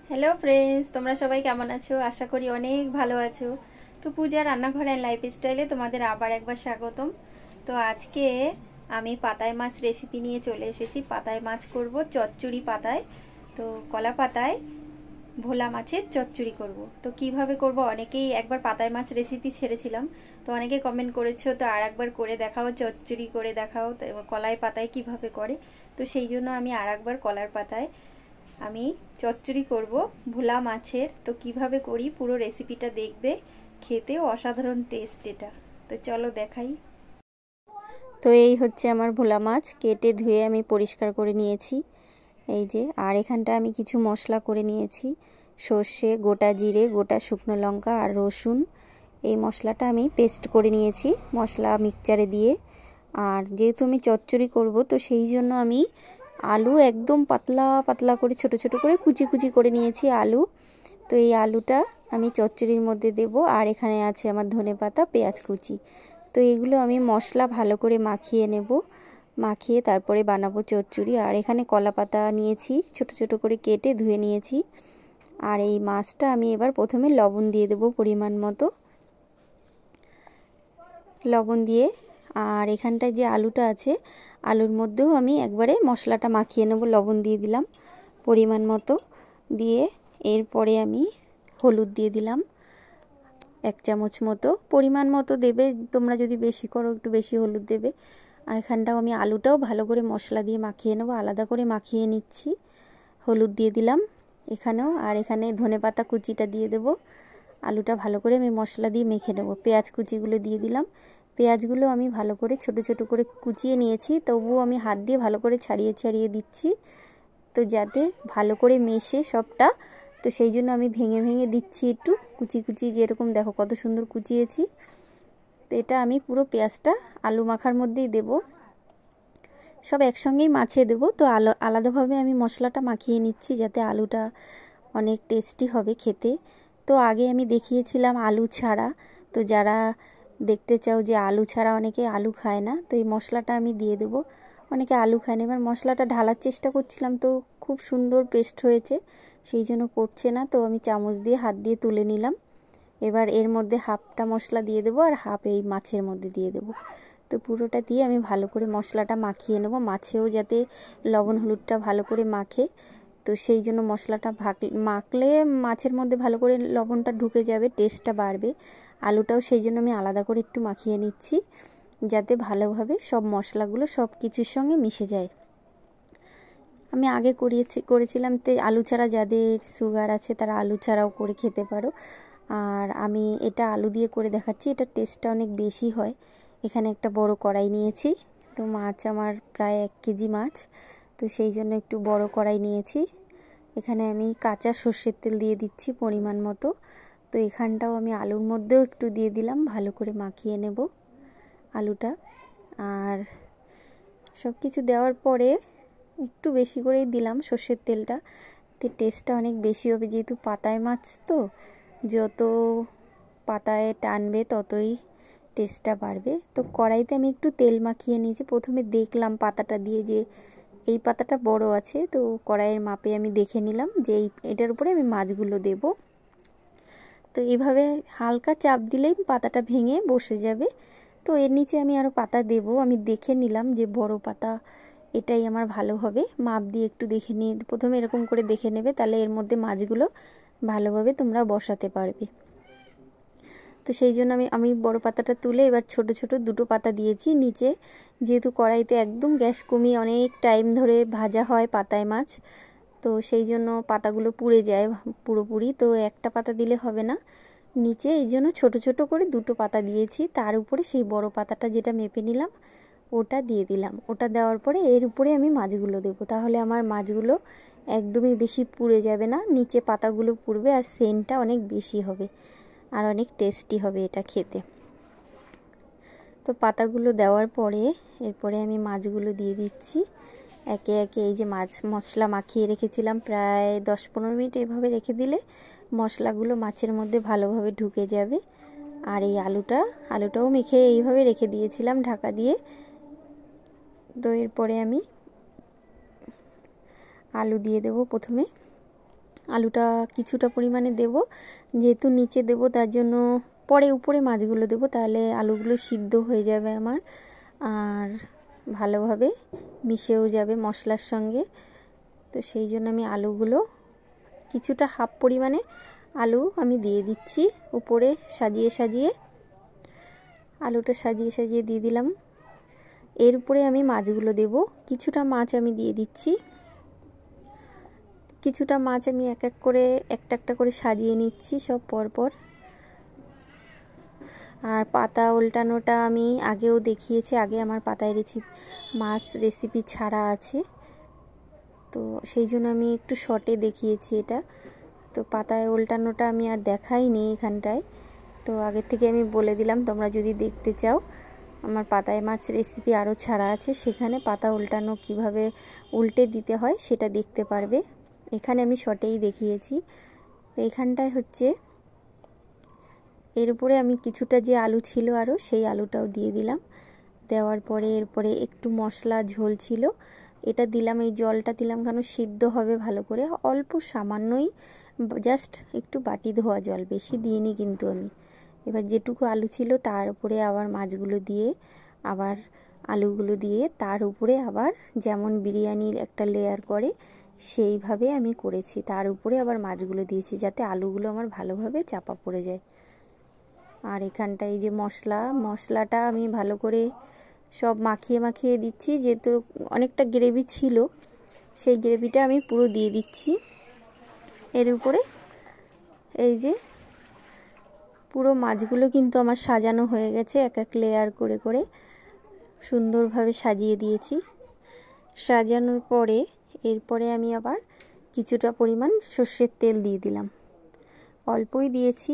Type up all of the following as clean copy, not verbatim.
Hello friends, তোমরা সবাই কেমন আছো? আশা করি অনেক ভালো আছো। তো পূজা রান্নাঘর অ্যান্ড লাইফস্টাইলে তোমাদের আবার একবার স্বাগতম। তো আজকে আমি পাতায় মাছ রেসিপি নিয়ে চলে এসেছি। পাতায় মাছ করব চচ্চড়ি পাতায়। তো কলা পাতায় ভোলা মাছের চচ্চড়ি করব। তো কিভাবে করব, অনেকেই একবার পাতায় মাছ রেসিপি ছেড়েছিলাম, তো অনেকে কমেন্ট করেছো তো আর একবার করে দেখাও, চচ্চড়ি করে দেখাও, কলাই পাতায় কিভাবে করে। তো সেই জন্য আমি আর একবার কলার পাতায় আমি চচ্চড়ি করব ভোলা মাছের। তো কিভাবে করি পুরো রেসিপিটা দেখবে, খেতেও অসাধারণ টেস্ট এটা। তো চলো দেখাই। তো এই হচ্ছে আমার ভোলা মাছ, কেটে ধুয়ে আমি পরিষ্কার করে নিয়েছি এই যে। আর এখানটা আমি কিছু মশলা করে নিয়েছি, সর্ষে, গোটা জিরে, গোটা শুকনো লঙ্কা আর রসুন। এই মশলাটা আমি পেস্ট করে নিয়েছি মশলা মিক্সচারে দিয়ে। আর যেহেতু আমি চচ্চড়ি করব, তো সেই জন্য আমি আলু একদম পাতলা পাতলা করে ছোট ছোট করে কুচি কুচি করে নিয়েছি আলু। তো এই আলুটা আমি চচ্চড়ির মধ্যে দেব। আর এখানে আছে আমার ধনেপাতা, পেঁয়াজ কুচি। তো এগুলো আমি মশলা ভালো করে মাখিয়ে নেব, মাখিয়ে তারপরে বানাবো চচ্চড়ি। আর এখানে কলা পাতা নিয়েছি, ছোট ছোট করে কেটে ধুয়ে নিয়েছি। আর এই মাছটা আমি এবার প্রথমে লবণ দিয়ে দেব পরিমাণ মতো, লবণ দিয়ে। আর এখানটায় যে আলুটা আছে, আলুর মধ্যেও আমি একবারে মশলাটা মাখিয়ে নেব, লবণ দিয়ে দিলাম পরিমাণ মতো দিয়ে। এরপরে আমি হলুদ দিয়ে দিলাম 1 চামচ মতো, পরিমাণ মতো দেবে, তোমরা যদি বেশি করো একটু বেশি হলুদ দেবে। আর এখানটাও আমি আলুটাও ভালো করে মশলা দিয়ে মাখিয়ে নেব, আলাদা করে মাখিয়ে নিচ্ছি। হলুদ দিয়ে দিলাম এখানেও। আর এখানে ধনেপাতা কুচিটা দিয়ে দেব। আলুটা ভালো করে আমি মশলা দিয়ে মেখে নেব। পেঁয়াজ কুচিগুলো দিয়ে দিলাম। পেঁয়াজগুলো আমি ভালো করে ছোট ছোট করে কুচিয়ে নিয়েছি, তবুও আমি হাত দিয়ে ভালো করে ছাড়িয়ে ছাড়িয়ে দিচ্ছি, তো যাতে ভালো করে মেশে সবটা। তো সেই জন্য আমি ভেঙে ভেঙে দিচ্ছি একটু কুচি কুচি, যেরকম দেখো কত সুন্দর কুচিয়েছি। তো এটা আমি পুরো পেঁয়াজটা আলু মাখার মধ্যেই দেব, সব একসঙ্গেই মাছে দেব। তো আলাদাভাবে আমি মশলাটা মাখিয়ে নিচ্ছি, যাতে আলুটা অনেক টেস্টি হবে খেতে। তো আগে আমি দেখিয়েছিলাম আলু ছাড়া, তো যারা দেখতে চাও যে আলু ছাড়া, অনেকে আলু খায় না, তো এই মশলাটা আমি দিয়ে দেব। অনেকে আলু খায় না। এবার মশলাটা ঢালার চেষ্টা করছিলাম, তো খুব সুন্দর পেস্ট হয়েছে, সেই জন্য পড়ছে না, তো আমি চামচ দিয়ে হাত দিয়ে তুলে নিলাম। এবার এর মধ্যে হাফটা মশলা দিয়ে দেবো আর হাফ এই মাছের মধ্যে দিয়ে দেবো। তো পুরোটা দিয়ে আমি ভালো করে মশলাটা মাখিয়ে নেব, মাছেও যাতে লবণ হলুদটা ভালো করে মাখে। তো সেই জন্য মশলাটা মাখলে মাছের মধ্যে ভালো করে লবণটা ঢুকে যাবে, টেস্টটা বাড়বে। আলুটাও সেই জন্য আমি আলাদা করে একটু মাখিয়ে নিচ্ছি, যাতে ভালোভাবে সব মশলাগুলো সব কিছুর সঙ্গে মিশে যায়। আমি আগে করেছিলাম, তো আলু ছাড়া যাদের সুগার আছে তারা আলু ছাড়াও করে খেতে পারো। আর আমি এটা আলু দিয়ে করে দেখাচ্ছি, এটা টেস্টটা অনেক বেশি হয়। এখানে একটা বড় কড়াই নিয়েছি, তো মাছ আমার প্রায় 1 কেজি মাছ, তো সেই জন্য একটু বড় কড়াই নিয়েছি। এখানে আমি কাঁচা সর্ষের তেল দিয়ে দিচ্ছি পরিমাণ মতো। তো এখানটাও আমি আলুর মধ্যেও একটু দিয়ে দিলাম, ভালো করে মাখিয়ে নেব আলুটা। আর সব কিছু দেওয়ার পরে একটু বেশি করেই দিলাম সর্ষের তেলটা, তো টেস্টটা অনেক বেশি হবে, যেহেতু পাতায় মাছ তো যত পাতায় টানবে ততই টেস্টটা বাড়বে। তো কড়াইতে আমি একটু তেল মাখিয়ে নিয়েছি। প্রথমে দেখলাম পাতাটা দিয়ে যে এই পাতাটা বড় আছে, তো কড়াইয়ের মাপে আমি দেখে নিলাম যে এটার উপরে আমি মাছগুলো দেব। তো এইভাবে হালকা চাপ দিলেই পাতাটা ভেঙে বসে যাবে। তো এর নিচে আমি আরও পাতা দেব, আমি দেখে নিলাম যে বড় পাতা এটাই আমার ভালো হবে। মাপ দিয়ে একটু দেখে নিয়ে প্রথমে এরকম করে দেখে নেবে, তাহলে এর মধ্যে মাছগুলো ভালোভাবে তোমরা বসাতে পারবে। তো সেই জন্য আমি বড় পাতাটা তুলে এবার ছোট ছোট 2টো পাতা দিয়েছি নিচে। যেহেতু কড়াইতে একদম গ্যাস কমিয়ে অনেক টাইম ধরে ভাজা হয় পাতায় মাছ, তো সেই জন্য পাতাগুলো পুড়ে যায় পুরোপুরি, তো একটা পাতা দিলে হবে না নিচে, এই জন্য ছোট ছোট করে 2টো পাতা দিয়েছি। তার উপরে সেই বড় পাতাটা যেটা মেপে নিলাম ওটা দিয়ে দিলাম। ওটা দেওয়ার পরে এর উপরে আমি মাছগুলো দেবো, তাহলে আমার মাছগুলো একদমই বেশি পুড়ে যাবে না, নিচে পাতাগুলো পুড়বে আর সেন্টটা অনেক বেশি হবে আর অনেক টেস্টি হবে এটা খেতে। তো পাতাগুলো দেওয়ার পরে এরপরে আমি মাছগুলো দিয়ে দিচ্ছি একে একে। এই যে মাছ মশলা মাখিয়ে রেখেছিলাম প্রায় 10-15 মিনিট, এভাবে রেখে দিলে মশলাগুলো মাছের মধ্যে ভালোভাবে ঢুকে যাবে। আর এই আলুটাও মেখে এইভাবে রেখে দিয়েছিলাম ঢাকা দিয়ে। তো এরপরে আমি আলু দিয়ে দেবো প্রথমে। আলুটা কিছুটা পরিমাণে দেব, যেহেতু নিচে দেব তার জন্য পরে উপরে মাছগুলো দেব, তাহলে আলুগুলো সিদ্ধ হয়ে যাবে আমার আর ভালোভাবে মিশেও যাবে মশলার সঙ্গে। তো সেই জন্য আমি আলুগুলো কিছুটা হাফ পরিমাণে আলু আমি দিয়ে দিচ্ছি উপরে সাজিয়ে সাজিয়ে, আলুটা সাজিয়ে সাজিয়ে দিয়ে দিলাম। এর উপরে আমি মাছগুলো দেব, কিছুটা মাছ আমি দিয়ে দিচ্ছি, কিছুটা মাছ আমি এক এক করে একটা একটা করে সাজিয়ে নিচ্ছি সব পরপর। আর পাতা উল্টানোটা আমি আগেও দেখিয়েছি, আগে আমার পাতায় মাছ রেসিপি ছাড়া আছে, তো সেই জন্য আমি একটু শর্টে দেখিয়েছি এটা। তো পাতায় উল্টানোটা আমি আর দেখাইনি এখানটায়, তো আগের থেকে আমি বলে দিলাম তোমরা যদি দেখতে চাও আমার পাতায় মাছ রেসিপি আরও ছাড়া আছে, সেখানে পাতা উল্টানো কিভাবে উল্টে দিতে হয় সেটা দেখতে পারবে। এখানে আমি শর্টেই দেখিয়েছি। তো এখানটায় হচ্ছে এর উপরে আমি কিছুটা যে আলু ছিল আরও সেই আলুটাও দিয়ে দিলাম। দেওয়ার পরে এরপরে একটু মশলা ঝোল ছিল এটা দিলাম, এই জলটা দিলাম কেন সিদ্ধ হবে ভালো করে, অল্প সামান্যই জাস্ট একটু বাটি ধোয়া জল, বেশি দিইনি কিন্তু আমি। এবার যেটুকু আলু ছিল তার উপরে আবার মাছগুলো দিয়ে আবার আলুগুলো দিয়ে তার উপরে আবার যেমন বিরিয়ানির একটা লেয়ার করে সেইভাবে আমি করেছি, তার উপরে আবার মাছগুলো দিয়েছি যাতে আলুগুলো আমার ভালোভাবে চাপা পড়ে যায়। আর এখানটায় এই যে মশলাটা আমি ভালো করে সব মাখিয়ে মাখিয়ে দিচ্ছি, যেহেতু অনেকটা গ্রেভি ছিল সেই গ্রেভিটা আমি পুরো দিয়ে দিচ্ছি এর উপরে। এই যে পুরো মাছগুলো কিন্তু আমার সাজানো হয়ে গেছে, এক এক লেয়ার করে করে সুন্দরভাবে সাজিয়ে দিয়েছি। সাজানোর পরে এরপরে আমি আবার কিছুটা পরিমাণ সর্ষের তেল দিয়ে দিলাম, অল্পই দিয়েছি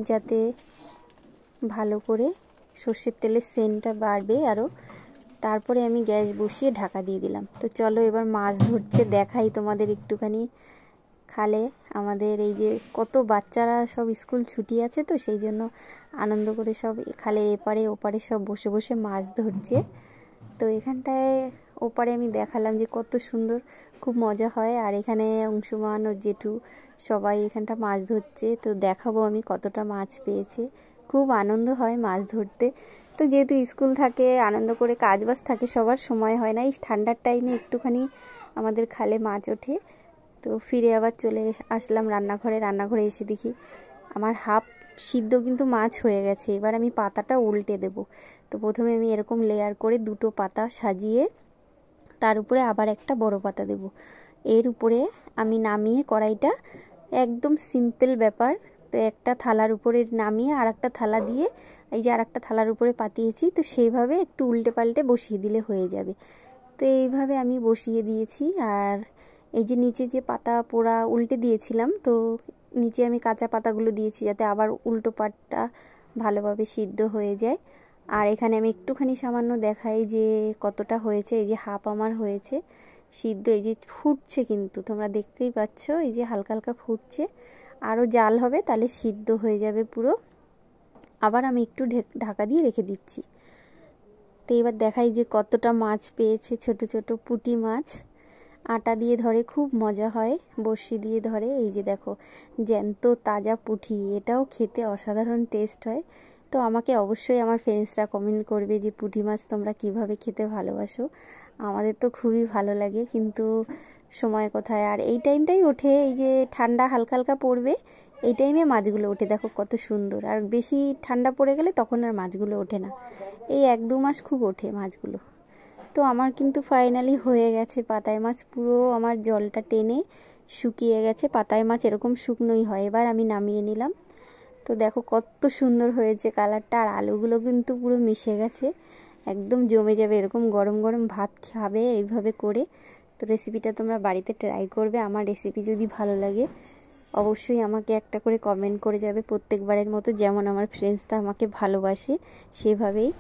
যাতে ভালো করে সর্ষের তেলের সেন্টটা বাড়বে আরও। তারপরে আমি গ্যাস বসিয়ে ঢাকা দিয়ে দিলাম। তো চলো এবার মাছ ধরছে দেখাই তোমাদের একটুখানি। খালে আমাদের এই যে কত বাচ্চারা সব স্কুল ছুটি আছে, তো সেই জন্য আনন্দ করে সব খালের এপারে ওপারে সব বসে বসে মাছ ধরছে। তো এখানটায় ওপারে আমি দেখালাম যে কত সুন্দর, খুব মজা হয়। আর এখানে অংশুমান ও জেঠু সবাই এখানটা মাছ ধরছে, তো দেখাবো আমি কতটা মাছ পেয়েছে। খুব আনন্দ হয় মাছ ধরতে। তো যেহেতু স্কুল থাকে আনন্দ করে কাজবাজ থাকে সবার, সময় হয় না, এই ঠান্ডার টাইমে একটুখানি আমাদের খালে মাছ ওঠে। তো ফিরে আবার চলে আসলাম রান্নাঘরে এসে দেখি আমার হাফ সিদ্ধ কিন্তু মাছ হয়ে গেছে। এবার আমি পাতাটা উল্টে দেব। তো প্রথমে আমি এরকম লেয়ার করে দুটো পাতা সাজিয়ে তার উপরে আবার একটা বড় পাতা দেব। এর উপরে আমি নামিয়ে কড়াইটা, একদম সিম্পল ব্যাপার। তো একটা থালার উপরে নামিয়ে আর একটা থালা দিয়ে এই যে আর একটা থালার উপরে পাতিয়েছি, তো সেইভাবে একটু উল্টে পাল্টে বসিয়ে দিলে হয়ে যাবে। তো এইভাবে আমি বসিয়ে দিয়েছি। আর এই যে নিচে যে পাতা পোড়া উল্টে দিয়েছিলাম, তো নিচে আমি কাঁচা পাতাগুলো দিয়েছি যাতে আবার উল্টো পাটটা ভালোভাবে সিদ্ধ হয়ে যায়। আর এখানে আমি একটুখানি সামান্য দেখাই যে কতটা হয়েছে। এই যে হাফ আমার হয়েছে সিদ্ধ, এই যে ফুটছে কিন্তু তোমরা দেখতেই পাচ্ছ, এই যে হালকা হালকা ফুটছে, আরও জাল হবে তাহলে সিদ্ধ হয়ে যাবে পুরো। আবার আমি একটু ঢাকা দিয়ে রেখে দিচ্ছি। তো এবার দেখাই যে কতটা মাছ পেয়েছে, ছোট ছোট পুঁটি মাছ, আটা দিয়ে ধরে খুব মজা হয়, বড়শি দিয়ে ধরে। এই যে দেখো জ্যান্ত তাজা পুঁটি, এটাও খেতে অসাধারণ টেস্ট হয়। তো আমাকে অবশ্যই আমার ফ্রেন্ডসরা কমেন্ট করবে যে পুঁটি মাছ তোমরা কিভাবে খেতে ভালোবাসো। আমাদের তো খুবই ভালো লাগে, কিন্তু সময় কোথায়। আর এই টাইমটাই ওঠে, এই যে ঠান্ডা হালকা হালকা পড়বে এই টাইমে মাছগুলো ওঠে, দেখো কত সুন্দর। আর বেশি ঠান্ডা পড়ে গেলে তখন আর মাছগুলো ওঠে না, এই 1-2 মাস খুব ওঠে মাছগুলো। তো আমার কিন্তু ফাইনালি হয়ে গেছে পাতায় মাছ, পুরো আমার জলটা টেনে শুকিয়ে গেছে। পাতায় মাছ এরকম শুকনোই হয়। এবার আমি নামিয়ে নিলাম। তো দেখো কত সুন্দর হয়েছে কালারটা, আর আলুগুলো কিন্তু পুরো মিশে গেছে, একদম জমে যাবে। এরকম গরম গরম ভাত খাবে এইভাবে করে। তো রেসিপিটা তোমরা বাড়িতে ট্রাই করবে। আমার রেসিপি যদি ভালো লাগে অবশ্যই আমাকে একটা করে কমেন্ট করে যাবে প্রত্যেকবারের মতো, যেমন আমার ফ্রেন্ডসরা আমাকে ভালোবাসে সেভাবেই।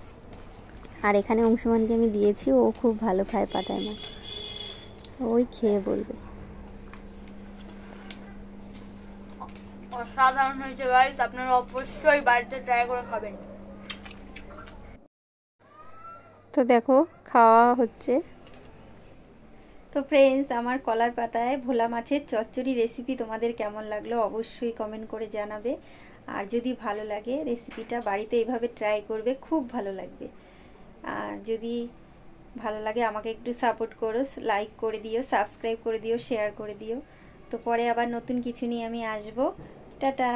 আর এখানে অংশুমানকে আমি দিয়েছি, ও খুব ভালো খায় পাতায় মাছ, ওই খেয়ে বলবে। অসাধারণ হয়েছে গাইস, আপনারা অবশ্যই বাড়িতে ট্রাই করে খাবেন। তো দেখো খাওয়া হচ্ছে। তো ফ্রেন্ডস, আমার কলার পাতায় ভোলা মাছের চচ্চড়ি রেসিপি তোমাদের কেমন লাগলো অবশ্যই কমেন্ট করে জানাবে। আর যদি ভালো লাগে রেসিপিটা বাড়িতে এইভাবে ট্রাই করবে, খুব ভালো লাগবে। আর যদি ভালো লাগে আমাকে একটু সাপোর্ট করো, লাইক করে দিও, সাবস্ক্রাইব করে দিও, শেয়ার করে দিও। তো পরে আবার নতুন কিছু নিয়ে আমি আসবো। টাটা।